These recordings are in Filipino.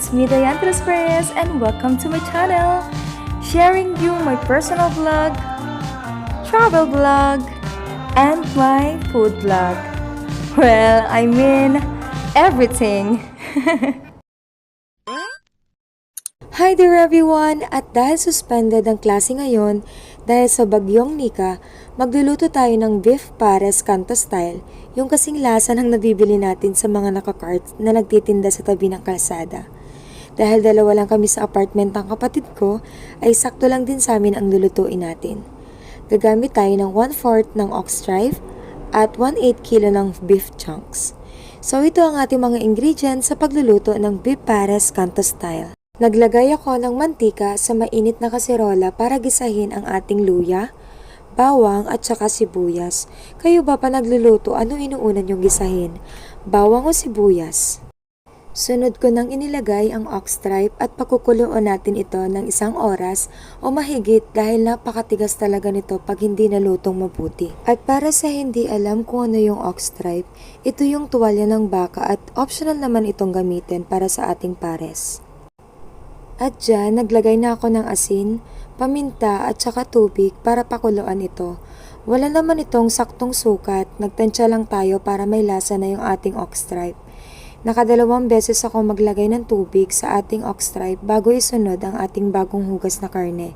it's me Diane Perez and welcome to my channel, sharing you my personal vlog, travel vlog, and my food vlog. Well, I mean, everything. Hi there everyone! At dahil suspended ang klase ngayon dahil sa bagyong Nika, magluluto tayo ng beef pares Kanto style, yung kasing lasa ng nabibili natin sa mga nakakart na nagtitinda sa tabi ng kalsada. Dahil dalawa lang kami sa apartment ng kapatid ko, ay sakto lang din sa amin ang lulutuin natin. Gagamit tayo ng 1/4 ng ox tripe at 1/8 kilo ng beef chunks. So ito ang ating mga ingredients sa pagluluto ng beef pares Kanto style. Naglagay ako ng mantika sa mainit na kaserola para gisahin ang ating luya, bawang at saka sibuyas. Kayo ba pa nagluluto, ano inuuna niyong gisahin? Bawang o sibuyas? Sunod ko nang inilagay ang ox tripe at pakukuluan natin ito ng 1 oras o mahigit dahil napakatigas talaga nito pag hindi nalutong mabuti. At para sa hindi alam kung ano yung ox tripe, ito yung tuwalya ng baka at optional naman itong gamitin para sa ating pares. At dyan, naglagay na ako ng asin, paminta at saka tubig para pakuluan ito. Wala naman itong saktong sukat, nagtansya lang tayo para may lasa na yung ating ox tripe. Nakadalawang beses ako maglagay ng tubig sa ating ox tripe bago isunod ang ating bagong hugas na karne.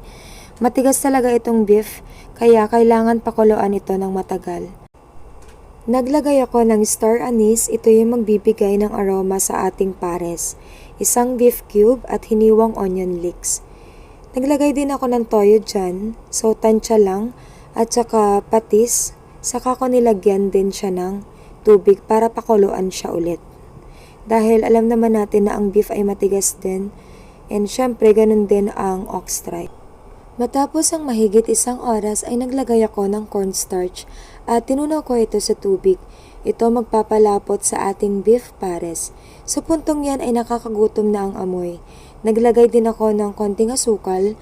Matigas talaga itong beef, kaya kailangan pakuluan ito ng matagal. Naglagay ako ng star anise, ito yung magbibigay ng aroma sa ating pares. 1 beef cube at hiniwang onion leeks. Naglagay din ako ng toyo dyan, so tansya lang, at saka patis, saka ko nilagyan din siya ng tubig para pakuluan siya ulit. Dahil alam naman natin na ang beef ay matigas din, and syempre ganun din ang ox tripe. Matapos ang mahigit 1 oras ay naglagay ako ng cornstarch at tinunaw ko ito sa tubig. Ito magpapalapot sa ating beef pares. Sa puntong yan ay nakakagutom na ang amoy. Naglagay din ako ng konting asukal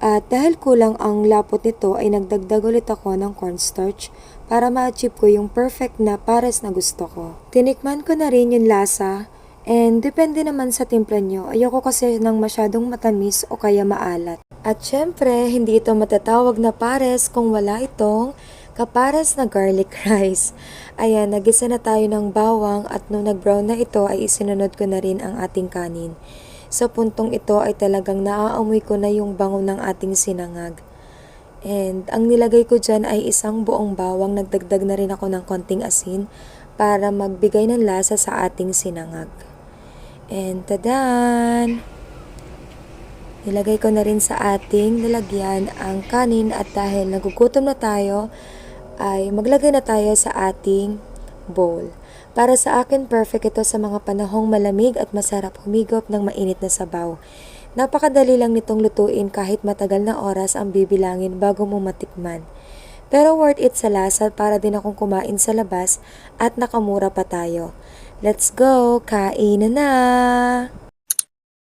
at dahil kulang ang lapot nito ay nagdagdag ulit ako ng cornstarch para ma-achieve ko yung perfect na pares na gusto ko. Tinikman ko na rin yung lasa and depende naman sa timpla nyo. Ayoko kasi ng masyadong matamis o kaya maalat. At syempre, hindi ito matatawag na pares kung wala itong kapares na garlic rice. Ayan, nagisa na tayo ng bawang at nung nag-brown na ito ay isinunod ko na rin ang ating kanin. Sa puntong ito ay talagang naaamoy ko na yung bango ng ating sinangag. And ang nilagay ko dyan ay 1 buong bawang, nagdagdag na rin ako ng konting asin para magbigay ng lasa sa ating sinangag. And tadan! Nilagay ko na rin sa ating lalagyan ang kanin at dahil nagugutom na tayo, ay maglagay na tayo sa ating bowl. Para sa akin, perfect ito sa mga panahong malamig at masarap humigop ng mainit na sabaw. Napakadali lang nitong lutuin kahit matagal na oras ang bibilangin bago mo matikman. Pero worth it sa lasa para din akong kumain sa labas at nakamura pa tayo. Let's go! Kain na!